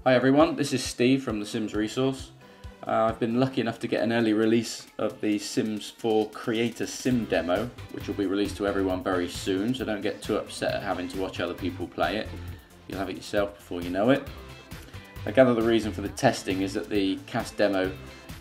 Hi everyone, this is Steve from The Sims Resource. I've been lucky enough to get an early release of the Sims 4 Creator Sim demo, which will be released to everyone very soon, so don't get too upset at having to watch other people play it. You'll have it yourself before you know it. I gather the reason for the testing is that the CAS Demo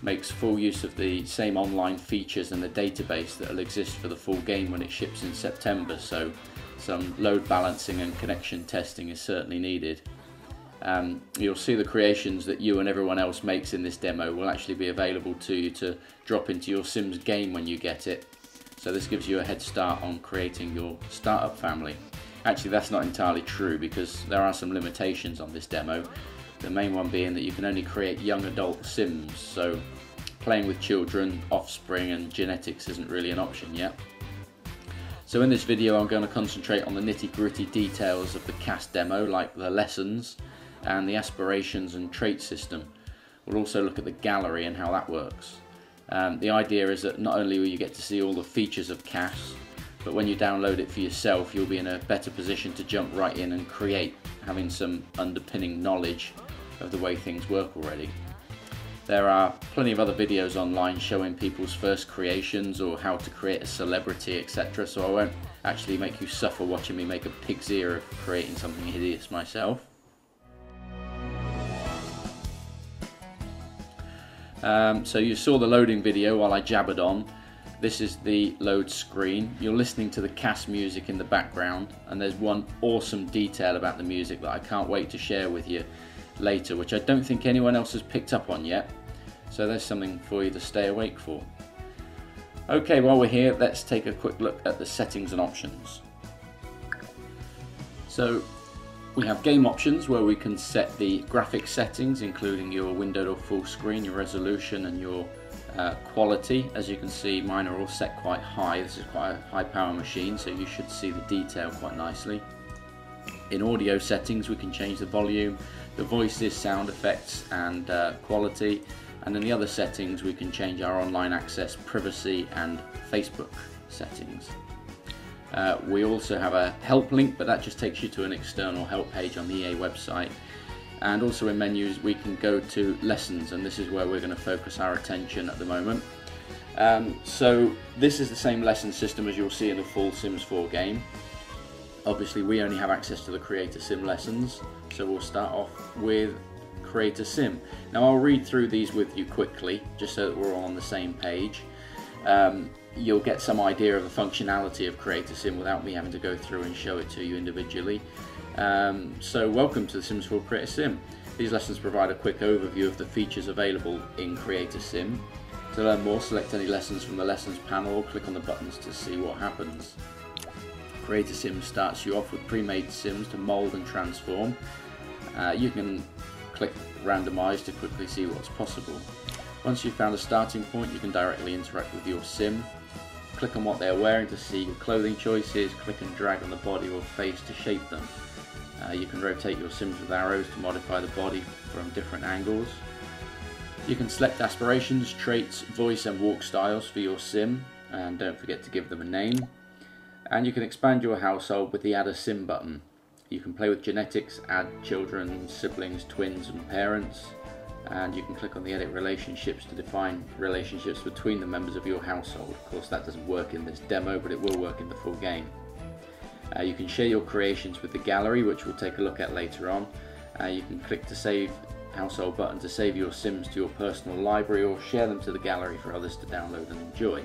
makes full use of the same online features and the database that will exist for the full game when it ships in September, so some load balancing and connection testing is certainly needed. You'll see the creations that you and everyone else makes in this demo will actually be available to you to drop into your Sims game when you get it. So this gives you a head start on creating your startup family. Actually, that's not entirely true because there are some limitations on this demo. The main one being that you can only create young adult Sims, so playing with children, offspring and genetics isn't really an option yet. So in this video I'm going to concentrate on the nitty-gritty details of the CAS demo, like the lessons and the aspirations and trait system. We'll also look at the gallery and how that works. The idea is that not only will you get to see all the features of CAS, but when you download it for yourself you'll be in a better position to jump right in and create, having some underpinning knowledge of the way things work already. There are plenty of other videos online showing people's first creations or how to create a celebrity, etc. So I won't actually make you suffer watching me make a pig's ear of creating something hideous myself. So you saw the loading video while I jabbered on. This is the load screen. You're listening to the CAS music in the background, and there's one awesome detail about the music that I can't wait to share with you later, which I don't think anyone else has picked up on yet. So there's something for you to stay awake for. Okay, while we're here, let's take a quick look at the settings and options. So we have game options where we can set the graphic settings, including your windowed or full screen, your resolution and your quality. As you can see, mine are all set quite high. This is quite a high power machine, so you should see the detail quite nicely. In audio settings we can change the volume, the voices, sound effects and quality, and in the other settings we can change our online access, privacy and Facebook settings. We also have a help link, but that just takes you to an external help page on the EA website. And also in menus we can go to lessons, and this is where we're going to focus our attention at the moment. So this is the same lesson system as you'll see in the full Sims 4 game. Obviously we only have access to the Creator Sim lessons, so we'll start off with Creator Sim. Now I'll read through these with you quickly, just so that we're all on the same page. You'll get some idea of the functionality of Creator Sim without me having to go through and show it to you individually. So welcome to the Sims 4 Creator Sim. These lessons provide a quick overview of the features available in Creator Sim. To learn more, select any lessons from the lessons panel or click on the buttons to see what happens. Creator Sim starts you off with pre-made Sims to mould and transform. You can click randomize to quickly see what's possible. Once you've found a starting point, you can directly interact with your Sim. Click on what they're wearing to see your clothing choices, click and drag on the body or face to shape them. You can rotate your Sims with arrows to modify the body from different angles. You can select aspirations, traits, voice and walk styles for your Sim, and don't forget to give them a name. And you can expand your household with the Add a Sim button. You can play with genetics, add children, siblings, twins and parents, and you can click on the Edit Relationships to define relationships between the members of your household. Of course that doesn't work in this demo, but it will work in the full game. You can share your creations with the gallery, which we'll take a look at later on. You can click the Save Household button to save your Sims to your personal library or share them to the gallery for others to download and enjoy.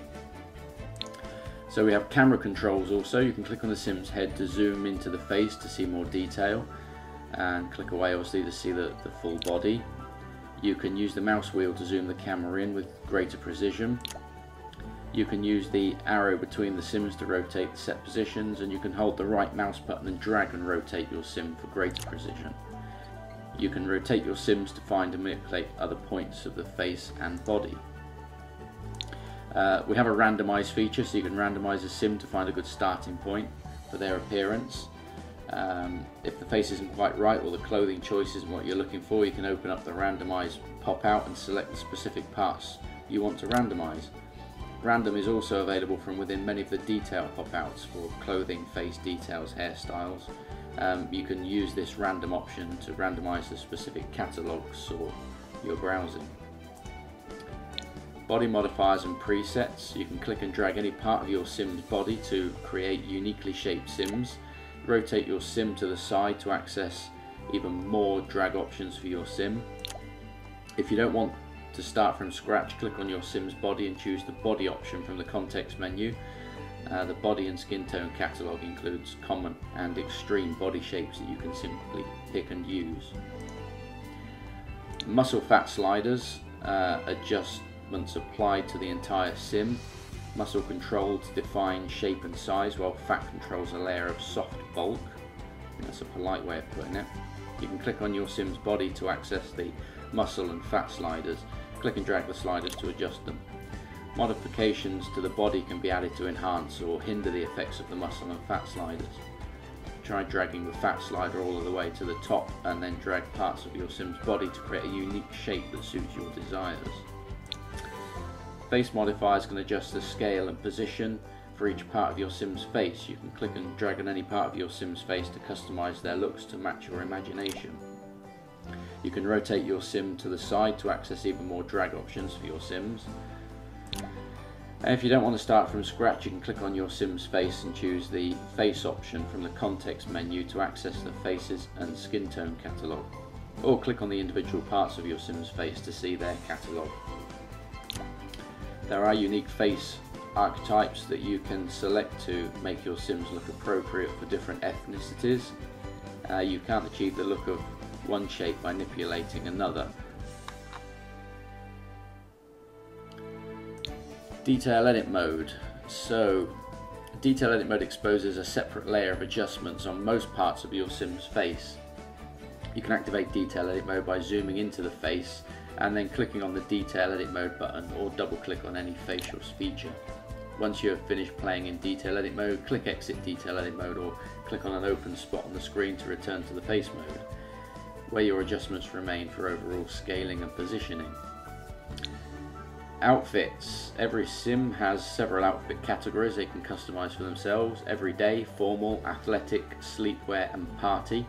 So we have camera controls also. You can click on the Sim's head to zoom into the face to see more detail, and click away obviously to see the full body. You can use the mouse wheel to zoom the camera in with greater precision. You can use the arrow between the Sims to rotate the set positions, and you can hold the right mouse button and drag and rotate your Sim for greater precision. You can rotate your Sims to find and manipulate other points of the face and body. We have a randomize feature, so you can randomize a Sim to find a good starting point for their appearance. If the face isn't quite right or the clothing choice isn't what you're looking for, you can open up the randomize pop out and select the specific parts you want to randomize. Random is also available from within many of the detail pop outs for clothing, face details, hairstyles. you can use this random option to randomize the specific catalogs or your browsing. Body modifiers and presets. You can click and drag any part of your sim's body to create uniquely shaped sims. Rotate your sim to the side to access even more drag options for your sim. If you don't want to start from scratch, click on your sim's body and choose the body option from the context menu. The body and skin tone catalogue includes common and extreme body shapes that you can simply pick and use. Muscle fat sliders, adjustments applied to the entire sim. Muscle controls define shape and size, while fat controls a layer of soft bulk. I think that's a polite way of putting it. You can click on your sim's body to access the muscle and fat sliders. Click and drag the sliders to adjust them. Modifications to the body can be added to enhance or hinder the effects of the muscle and fat sliders. Try dragging the fat slider all the way to the top and then drag parts of your sim's body to create a unique shape that suits your desires. Face modifiers can adjust the scale and position for each part of your sim's face. You can click and drag on any part of your sim's face to customize their looks to match your imagination. You can rotate your sim to the side to access even more drag options for your sims. And if you don't want to start from scratch, you can click on your sim's face and choose the face option from the context menu to access the faces and skin tone catalogue. Or click on the individual parts of your sim's face to see their catalogue. There are unique face archetypes that you can select to make your sims look appropriate for different ethnicities. You can't achieve the look of one shape by manipulating another. Detail edit mode. So detail edit mode exposes a separate layer of adjustments on most parts of your sim's face. You can activate detail edit mode by zooming into the face and then clicking on the detail edit mode button, or double click on any facial feature. Once you have finished playing in detail edit mode, click exit detail edit mode or click on an open spot on the screen to return to the face mode, where your adjustments remain for overall scaling and positioning. Outfits. Every sim has several outfit categories they can customize for themselves: everyday, formal, athletic, sleepwear and party.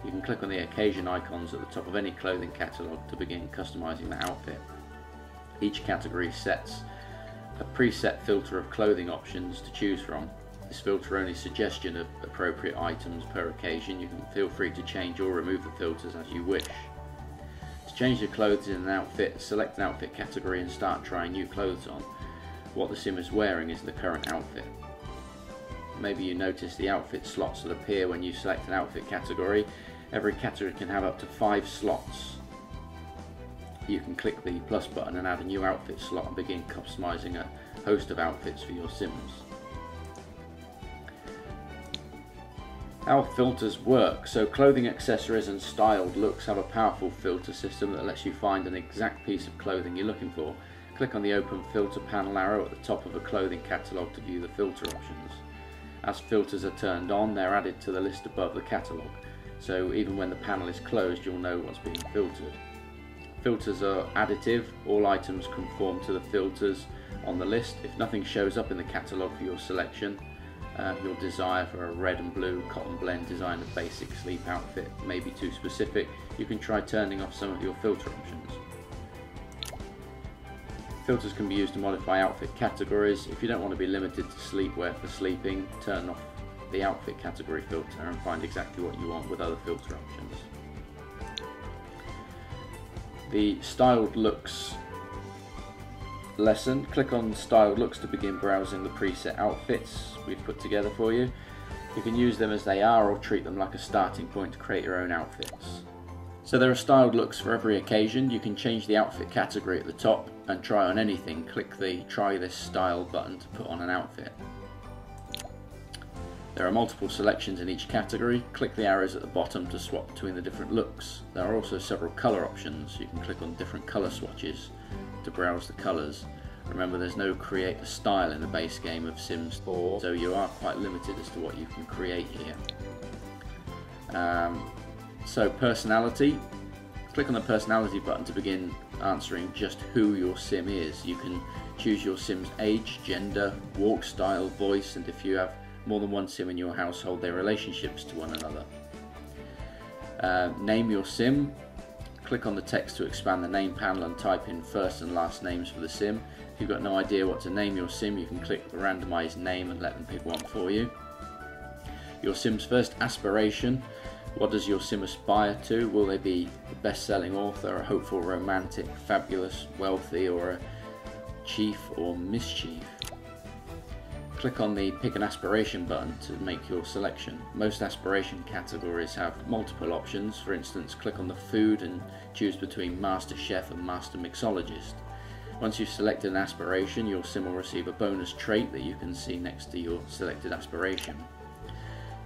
You can click on the occasion icons at the top of any clothing catalogue to begin customizing the outfit. Each category sets a preset filter of clothing options to choose from. This filter only suggestion of appropriate items per occasion. You can feel free to change or remove the filters as you wish. To change the clothes in an outfit, select an outfit category and start trying new clothes on. What the sim is wearing is the current outfit. Maybe you notice the outfit slots that appear when you select an outfit category. Every category can have up to 5 slots. You can click the plus button and add a new outfit slot and begin customizing a host of outfits for your sims. How filters work. So clothing, accessories and styled looks have a powerful filter system that lets you find an exact piece of clothing you're looking for. Click on the open filter panel arrow at the top of a clothing catalogue to view the filter options. As filters are turned on, they're added to the list above the catalogue, so even when the panel is closed you'll know what's being filtered. Filters are additive. All items conform to the filters on the list. If nothing shows up in the catalogue for your selection, your desire for a red and blue cotton blend design of basic sleep outfit may be too specific, you can try turning off some of your filter options. Filters can be used to modify outfit categories. If you don't want to be limited to sleepwear for sleeping, turn off the outfit category filter and find exactly what you want with other filter options. The styled looks lesson. Click on styled looks to begin browsing the preset outfits we've put together for you. You can use them as they are or treat them like a starting point to create your own outfits. So there are styled looks for every occasion. You can change the outfit category at the top and try on anything. Click the try this style button to put on an outfit. There are multiple selections in each category. Click the arrows at the bottom to swap between the different looks. There are also several colour options. You can click on different colour swatches to browse the colours. Remember, there's no create a style in the base game of Sims 4, so you are quite limited as to what you can create here. So personality. Click on the personality button to begin answering just who your sim is. You can choose your sim's age, gender, walk style, voice, and if you have more than one sim in your household, their relationships to one another. Name your sim. Click on the text to expand the name panel and type in first and last names for the sim. If you've got no idea what to name your sim, you can click the randomized name and let them pick one for you. Your sim's first aspiration. What does your sim aspire to? Will they be a best-selling author, a hopeful romantic, fabulous, wealthy, or a chief or mischief? Click on the Pick an Aspiration button to make your selection. Most aspiration categories have multiple options. For instance, click on the food and choose between Master Chef and Master Mixologist. Once you've selected an aspiration, your sim will receive a bonus trait that you can see next to your selected aspiration.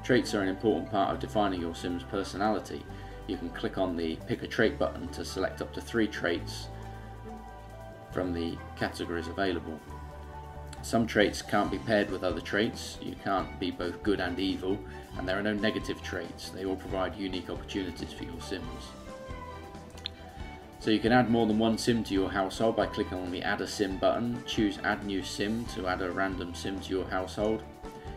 Traits are an important part of defining your sim's personality. You can click on the Pick a Trait button to select up to 3 traits from the categories available. Some traits can't be paired with other traits. You can't be both good and evil, and there are no negative traits. They all provide unique opportunities for your sims. So you can add more than one sim to your household by clicking on the Add a Sim button. Choose Add New Sim to add a random sim to your household.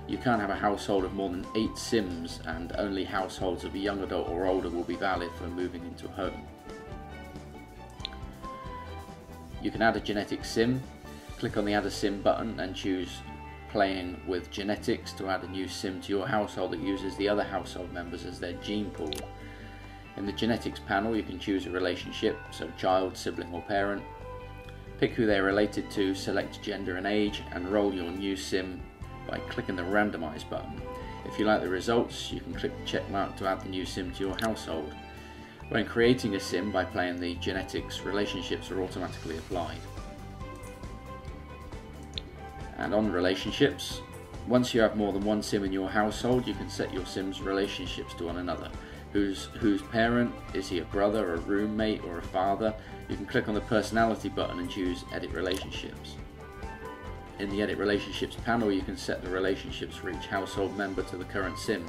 You can't have a household of more than 8 sims, and only households of a young adult or older will be valid for moving into a home. You can add a genetic sim. Click on the Add a Sim button and choose Playing with Genetics to add a new sim to your household that uses the other household members as their gene pool. In the Genetics panel, you can choose a relationship, so child, sibling or parent. Pick who they're related to, select gender and age, and roll your new sim by clicking the Randomize button. If you like the results, you can click the check mark to add the new sim to your household. When creating a sim by playing the Genetics, relationships are automatically applied. And on relationships, once you have more than one sim in your household, you can set your sim's relationships to one another. Whose parent? Is he a brother, a roommate, or a father? You can click on the personality button and choose Edit Relationships. In the Edit Relationships panel, you can set the relationships for each household member to the current sim.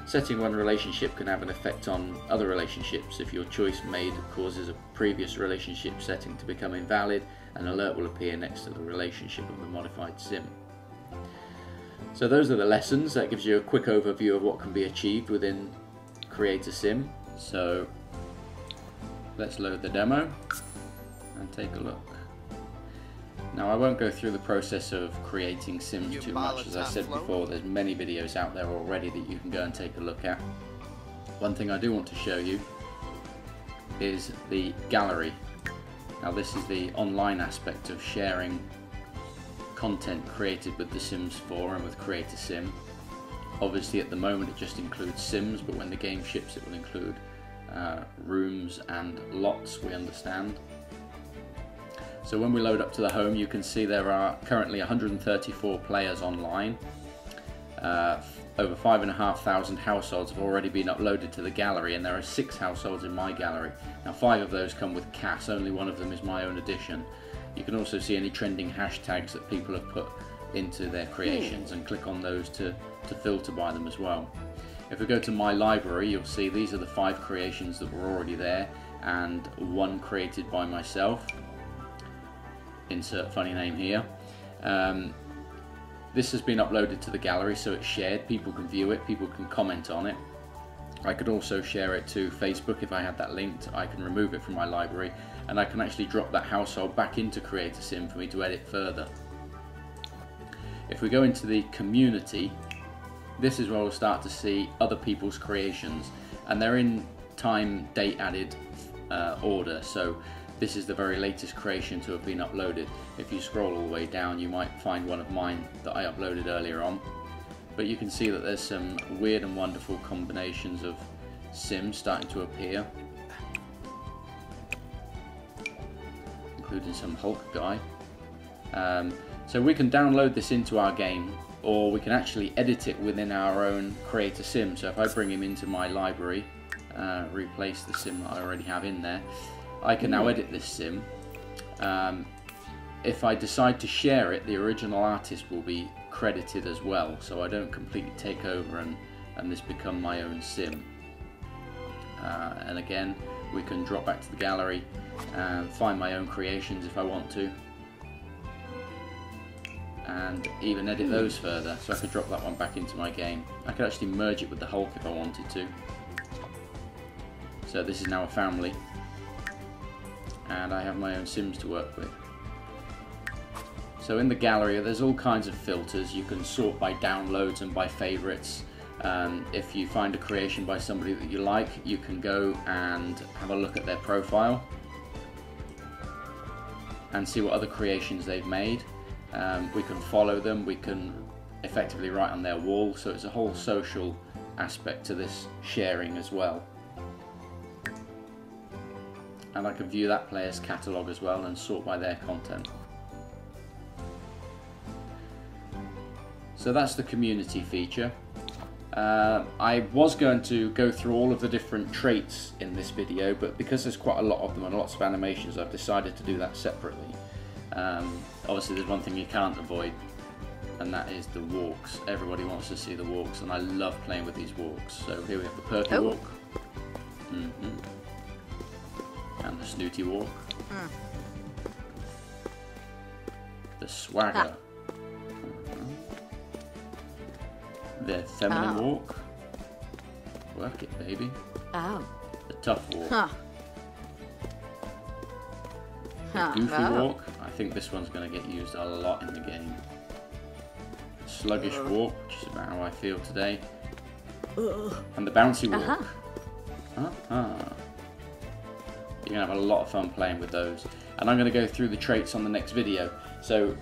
Setting one relationship can have an effect on other relationships. If your choice made causes a previous relationship setting to become invalid, an alert will appear next to the relationship of the modified sim. So those are the lessons. That gives you a quick overview of what can be achieved within Create a Sim. So let's load the demo and take a look. Now I won't go through the process of creating sims too much. As I said before, there's many videos out there already that you can go and take a look at. One thing I do want to show you is the gallery. Now this is the online aspect of sharing content created with the Sims 4 and with Create a Sim. Obviously at the moment it just includes sims, but when the game ships it will include rooms and lots, we understand. So when we load up to the home, you can see there are currently 134 players online. Over 5,500 households have already been uploaded to the gallery, and there are 6 households in my gallery. Now 5 of those come with CAS, only one of them is my own addition. You can also see any trending hashtags that people have put into their creations and click on those to filter by them as well. If we go to my library, you'll see these are the 5 creations that were already there and 1 created by myself. Insert funny name here. This has been uploaded to the gallery, so it's shared. People can view it, people can comment on it. I could also share it to Facebook if I had that linked. I can remove it from my library, and I can actually drop that household back into Create a Sim for me to edit further. If we go into the community, this is where we'll start to see other people's creations, and they're in time date added order. So this is the very latest creation to have been uploaded. If you scroll all the way down, you might find one of mine that I uploaded earlier on. But you can see that there's some weird and wonderful combinations of Sims starting to appear, including some Hulk guy. So we can download this into our game, or we can actually edit it within our own Create a Sim. So if I bring him into my library, replace the sim that I already have in there, I can now edit this sim. If I decide to share it, the original artist will be credited as well, so I don't completely take over and this become my own sim. And again, we can drop back to the gallery and find my own creations if I want to, and even edit those further. So I could drop that one back into my game. I could actually merge it with the Hulk if I wanted to. So this is now a family, and I have my own Sims to work with. So in the gallery there's all kinds of filters. You can sort by downloads and by favorites. If you find a creation by somebody that you like, you can go and have a look at their profile and see what other creations they've made. We can follow them, we can effectively write on their wall, so it's a whole social aspect to this sharing as well. And I can view that player's catalogue as well and sort by their content. So that's the community feature. I was going to go through all of the different traits in this video, but because there's quite a lot of them and lots of animations, I've decided to do that separately. Obviously there's one thing you can't avoid, and that is the walks. Everybody wants to see the walks, and I love playing with these walks. So here we have the perky walk, and the snooty walk, the swagger, the feminine walk, work it baby, the tough walk, the goofy walk. I think this one's going to get used a lot in the game. Sluggish walk, which is about how I feel today. And the bouncy walk. You're going to have a lot of fun playing with those. And I'm going to go through the traits on the next video. So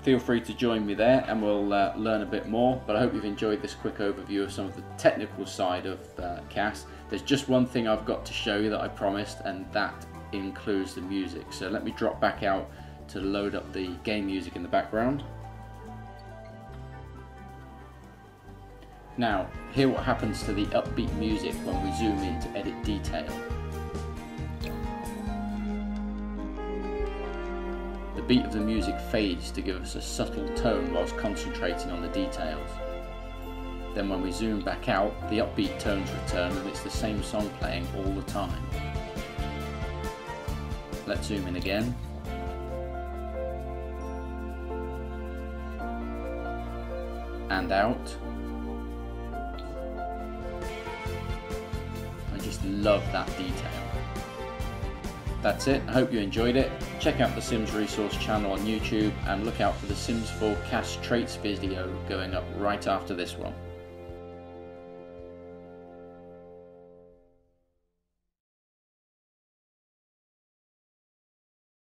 feel free to join me there and we'll learn a bit more. But I hope you've enjoyed this quick overview of some of the technical side of CAS. There's just one thing I've got to show you that I promised, and that includes the music. So let me drop back out to load up the game music in the background. Now, hear what happens to the upbeat music when we zoom in to edit detail. The beat of the music fades to give us a subtle tone whilst concentrating on the details. Then when we zoom back out, the upbeat tones return and it's the same song playing all the time. Let's zoom in again. And out. I just love that detail. That's it. I hope you enjoyed it. Check out the Sims Resource channel on YouTube and look out for the Sims 4 CAS traits video going up right after this one.